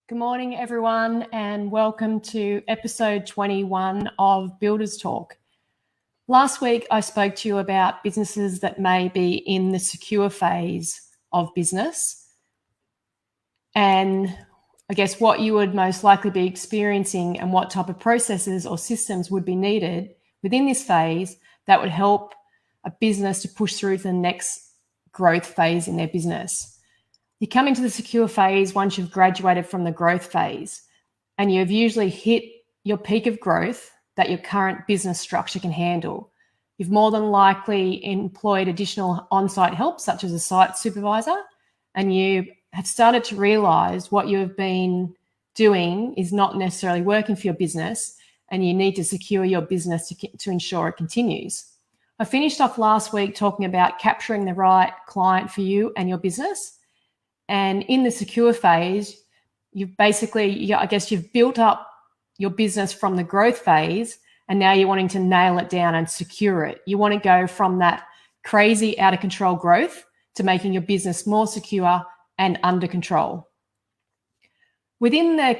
Good morning, everyone, and welcome to episode 21 of Builders Talk. Last week, I spoke to you about businesses that may be in the secure phase of business, and I guess what you would most likely be experiencing and what type of processes or systems would be needed within this phase that would help a business to push through to the next growth phase in their business. You come into the secure phase once you've graduated from the growth phase, and you've usually hit your peak of growth that your current business structure can handle. You've more than likely employed additional on-site help, such as a site supervisor, and you have started to realize what you've been doing is not necessarily working for your business, and you need to secure your business to ensure it continues. I finished off last week talking about capturing the right client for you and your business. And in the secure phase, you've built up your business from the growth phase, and now you're wanting to nail it down and secure it. You want to go from that crazy out of control growth to making your business more secure and under control. Within the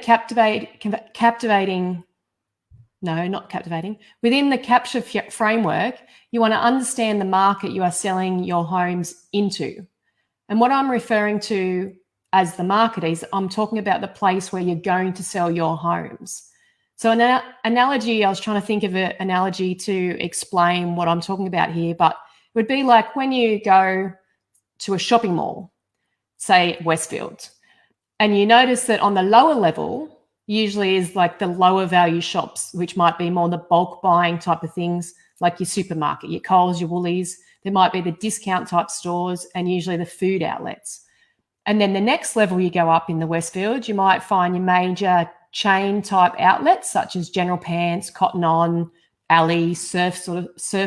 within the capture framework, you want to understand the market you are selling your homes into. And what I'm referring to as the market is I'm talking about the place where you're going to sell your homes. So an analogy, I was trying to think of an analogy to explain what I'm talking about here, but it would be like when you go to a shopping mall, say Westfield, and you notice that on the lower level usually is like the lower value shops, which might be more the bulk buying type of things, like your supermarket, your Coles, your Woolies. There might be the discount type stores and usually the food outlets. And then the next level you go up in the Westfield, you might find your major chain type outlets such as General Pants, Cotton On, Ali, surf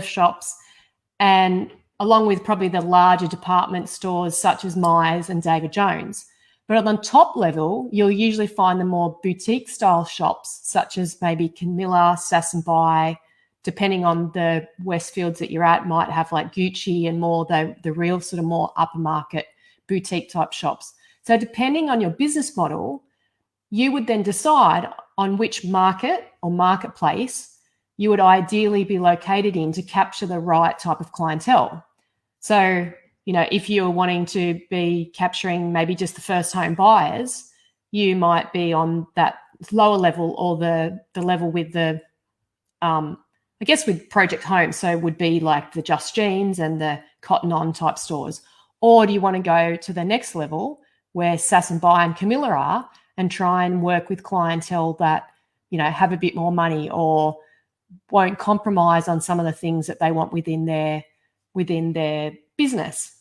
shops, and along with probably the larger department stores such as Myers and David Jones. But on the top level, you'll usually find the more boutique style shops such as maybe Camilla, Sass & Bide. Depending on the Westfields that you're at, might have like Gucci and more the real sort of more upper market boutique type shops. So depending on your business model, you would then decide on which market or marketplace you would ideally be located in to capture the right type of clientele. So, if you're wanting to be capturing maybe just the first home buyers, you might be on that lower level or the level with the with project homes, so it would be like the Just Jeans and the Cotton On type stores. Or do you want to go to the next level where Sass & Bide and Camilla are and try and work with clientele that, have a bit more money or won't compromise on some of the things that they want within their business.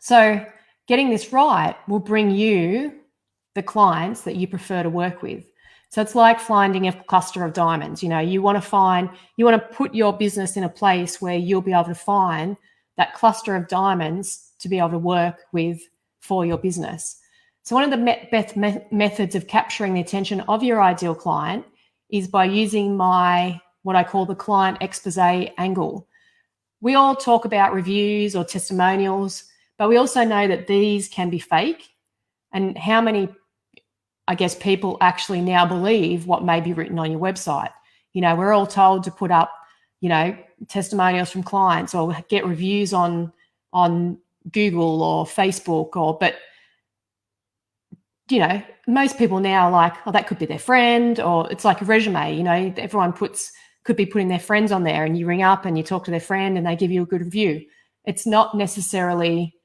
So getting this right will bring you the clients that you prefer to work with. So it's like finding a cluster of diamonds. You want to put your business in a place where you'll be able to find that cluster of diamonds to be able to work with for your business. So one of the best methods of capturing the attention of your ideal client is by using what I call the client expose angle. We all talk about reviews or testimonials, but we also know that these can be fake. And how many people actually now believe what may be written on your website. We're all told to put up, testimonials from clients or get reviews on Google or Facebook but most people now are like, oh, that could be their friend, or it's like a resume, everyone could be putting their friends on there, and you ring up and you talk to their friend and they give you a good review. It's not necessarily,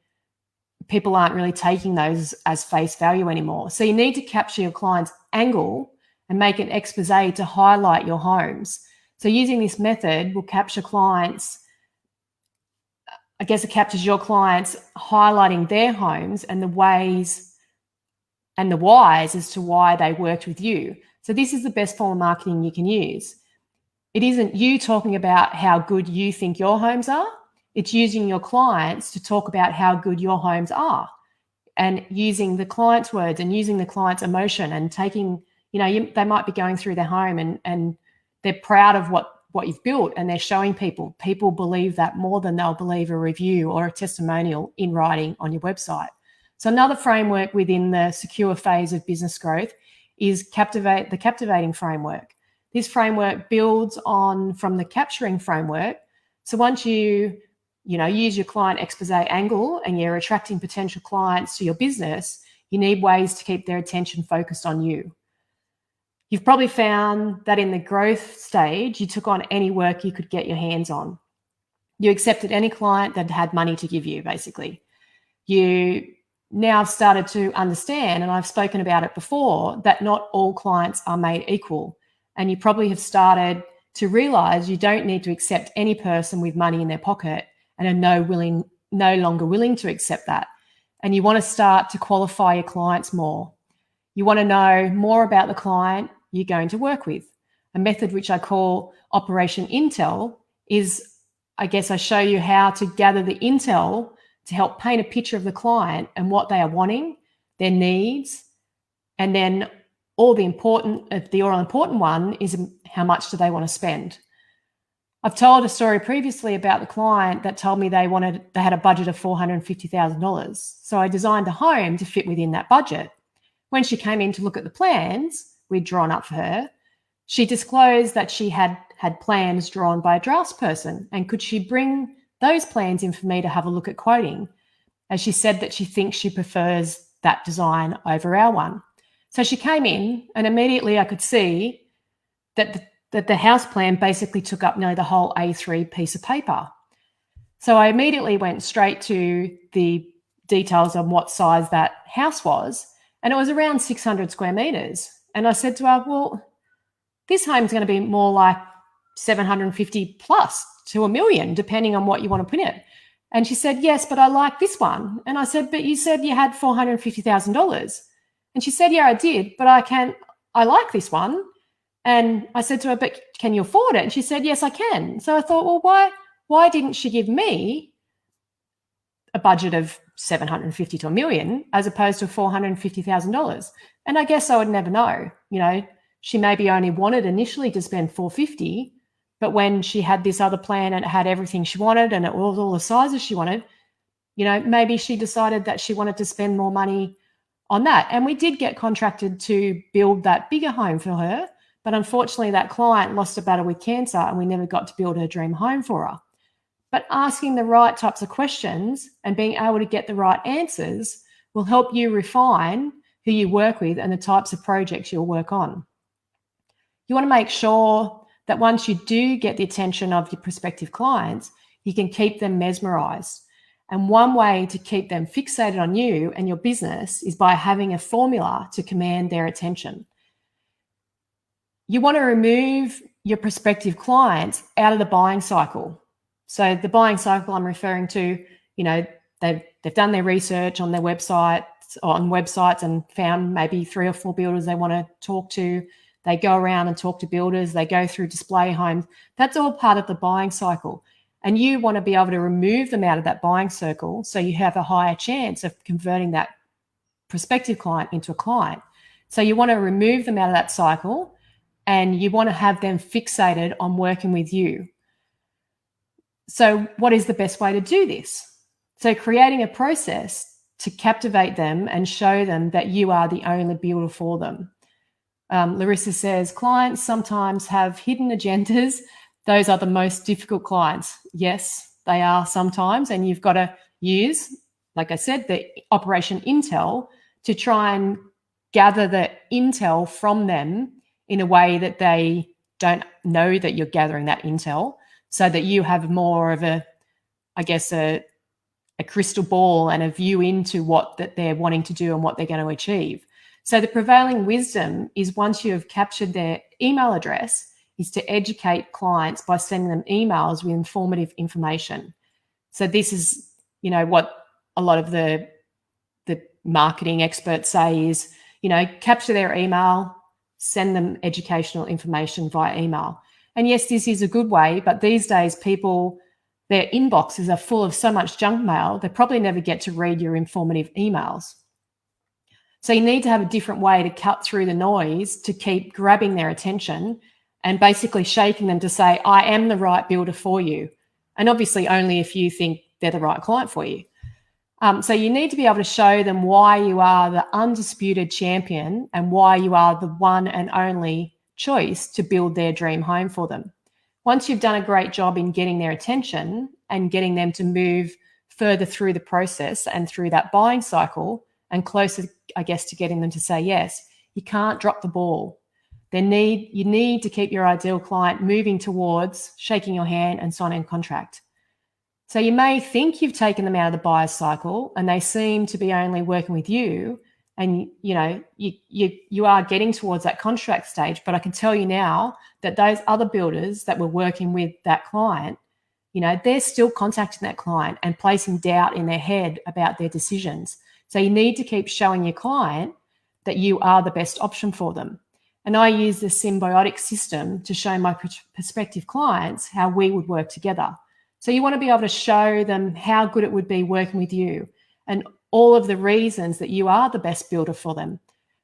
people aren't really taking those as face value anymore. So you need to capture your client's angle and make an expose to highlight your homes. So using this method will capture clients, it captures your clients highlighting their homes and the ways and the whys as to why they worked with you. So this is the best form of marketing you can use. It isn't you talking about how good you think your homes are. It's using your clients to talk about how good your homes are, and using the client's words and using the client's emotion and taking, they might be going through their home and they're proud of what you've built, and they're showing people. People believe that more than they'll believe a review or a testimonial in writing on your website. So another framework within the secure phase of business growth is the captivating framework. This framework builds on from the capturing framework. So once you use your client expose angle and you're attracting potential clients to your business, you need ways to keep their attention focused on you. You've probably found that in the growth stage, you took on any work you could get your hands on. You accepted any client that had money to give you, basically. You now have started to understand, and I've spoken about it before, that not all clients are made equal. And you probably have started to realize you don't need to accept any person with money in their pocket and are no longer willing to accept that. And you want to start to qualify your clients more. You want to know more about the client you're going to work with. A method which I call Operation Intel is, I guess I show you how to gather the intel to help paint a picture of the client and what they are wanting, their needs, and then the all important one is how much do they want to spend. I've told a story previously about the client that told me they had a budget of $450,000. So I designed a home to fit within that budget. When she came in to look at the plans we'd drawn up for her, she disclosed that she had plans drawn by a draftsperson, and could she bring those plans in for me to have a look at quoting, as she said that she thinks she prefers that design over our one. So she came in, and immediately I could see that the house plan basically took up nearly the whole A3 piece of paper. So I immediately went straight to the details on what size that house was, and it was around 600 square meters. And I said to her, well, this home's going to be more like 750 plus to $1 million, depending on what you want to put in it. And she said, yes, but I like this one. And I said, but you said you had $450,000. And she said, yeah, I did, but I like this one. And I said to her, but can you afford it? And she said, yes, I can. So I thought, well, why didn't she give me a budget of $750 to $1 million as opposed to $450,000? And I guess I would never know. She maybe only wanted initially to spend $450,000, but when she had this other plan and it had everything she wanted and it was all the sizes she wanted, maybe she decided that she wanted to spend more money on that. And we did get contracted to build that bigger home for her, but unfortunately that client lost a battle with cancer and we never got to build her dream home for her. But asking the right types of questions and being able to get the right answers will help you refine who you work with and the types of projects you'll work on. You want to make sure that once you do get the attention of your prospective clients, you can keep them mesmerized. And one way to keep them fixated on you and your business is by having a formula to command their attention. You want to remove your prospective clients out of the buying cycle. So the buying cycle I'm referring to, they've done their research on their websites and found maybe 3 or 4 builders they want to talk to. They go around and talk to builders. They go through display homes. That's all part of the buying cycle. And you want to be able to remove them out of that buying circle so you have a higher chance of converting that prospective client into a client. So you want to remove them out of that cycle and you want to have them fixated on working with you. So what is the best way to do this? So creating a process to captivate them and show them that you are the only builder for them. Larissa says, clients sometimes have hidden agendas. Those are the most difficult clients. Yes, they are sometimes. And you've got to use, like I said, the Operation Intel to try and gather the intel from them in a way that they don't know that you're gathering that intel, so that you have more of a crystal ball and a view into what that they're wanting to do and what they're going to achieve. So the prevailing wisdom is, once you have captured their email address, is to educate clients by sending them emails with informative information. So this is, what a lot of the marketing experts say is, capture their email, send them educational information via email. And yes, this is a good way, but these days their inboxes are full of so much junk mail, they probably never get to read your informative emails. So you need to have a different way to cut through the noise to keep grabbing their attention and basically shaking them to say, I am the right builder for you. And obviously only if you think they're the right client for you. So you need to be able to show them why you are the undisputed champion and why you are the one and only choice to build their dream home for them. Once you've done a great job in getting their attention and getting them to move further through the process and through that buying cycle and closer, I guess, to getting them to say yes, you can't drop the ball. You need to keep your ideal client moving towards shaking your hand and signing a contract. So you may think you've taken them out of the buyer's cycle and they seem to be only working with you, and you are getting towards that contract stage. But I can tell you now that those other builders that were working with that client, they're still contacting that client and placing doubt in their head about their decisions. So you need to keep showing your client that you are the best option for them. And I use the symbiotic system to show my prospective clients how we would work together. So you want to be able to show them how good it would be working with you and all of the reasons that you are the best builder for them.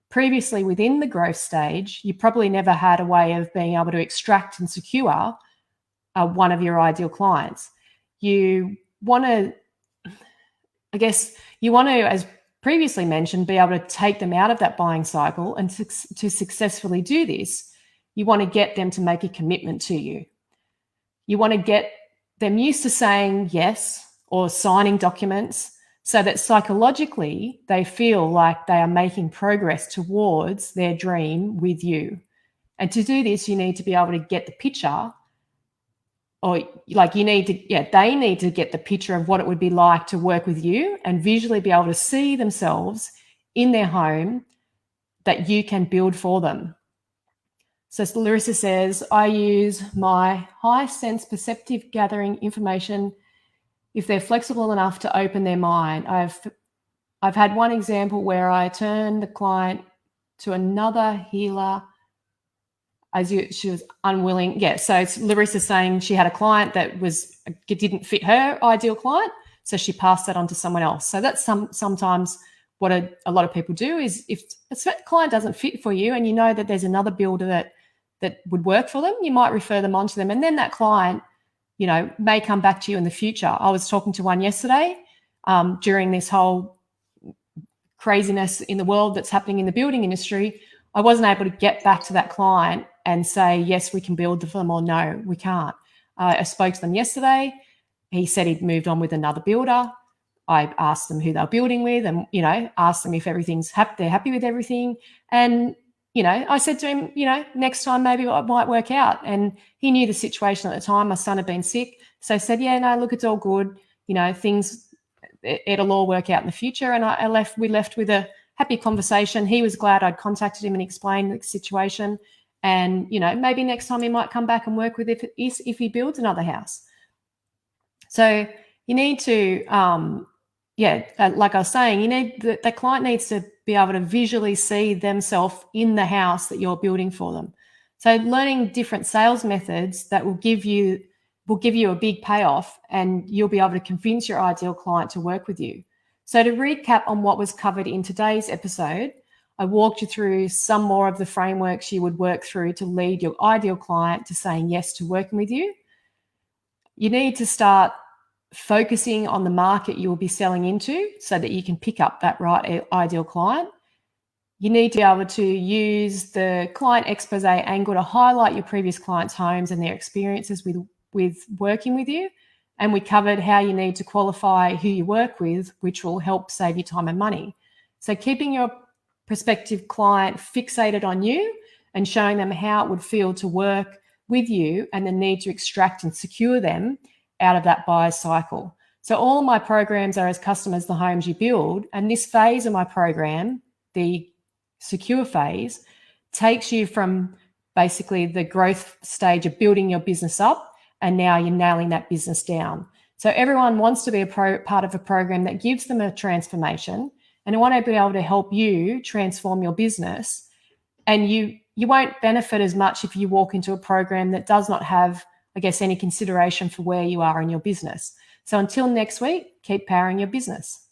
Previously, within the growth stage, you probably never had a way of being able to extract and secure one of your ideal clients. You want to, as previously mentioned, be able to take them out of that buying cycle, and to successfully do this, you want to get them to make a commitment to you. You want to get them used to saying yes or signing documents so that psychologically they feel like they are making progress towards their dream with you. And to do this, you need to be able to get the picture, or they need to get the picture of what it would be like to work with you and visually be able to see themselves in their home that you can build for them. So Larissa says, I use my high sense perceptive gathering information if they're flexible enough to open their mind. I've had one example where I turned the client to another healer she was unwilling. Yeah, so it's Larissa saying she had a client that didn't fit her ideal client, so she passed that on to someone else. So that's sometimes what a lot of people do is, if a certain client doesn't fit for you and you know that there's another builder that would work for them, you might refer them on to them, and then that client may come back to you in the future. I was talking to one yesterday during this whole craziness in the world that's happening in the building industry. I wasn't able to get back to that client and say, yes, we can build for them, or no, we can't. I spoke to them yesterday. He said he'd moved on with another builder. I asked them who they're building with and, asked them if they're happy with everything. And, I said to him, next time maybe it might work out. And he knew the situation at the time. My son had been sick. So I said, yeah, no, look, it's all good. It'll all work out in the future. And we left with a happy conversation. He was glad I'd contacted him and explained the situation. And, maybe next time he might come back and work with if he builds another house. So you need to, like I was saying, the client needs to be able to visually see themselves in the house that you're building for them. So learning different sales methods that will give you a big payoff, and you'll be able to convince your ideal client to work with you. So to recap on what was covered in today's episode, I walked you through some more of the frameworks you would work through to lead your ideal client to saying yes to working with you. You need to start focusing on the market you will be selling into so that you can pick up that right ideal client. You need to be able to use the client expose angle to highlight your previous clients' homes and their experiences with working with you. And we covered how you need to qualify who you work with, which will help save you time and money. So keeping your prospective client fixated on you and showing them how it would feel to work with you and the need to extract and secure them out of that buyer's cycle. So all of my programs are as custom as the homes you build. And this phase of my program, the secure phase, takes you from basically the growth stage of building your business up, and now you're nailing that business down. So everyone wants to be a part of a program that gives them a transformation, and I want to be able to help you transform your business. And you won't benefit as much if you walk into a program that does not have, any consideration for where you are in your business. So until next week, keep powering your business.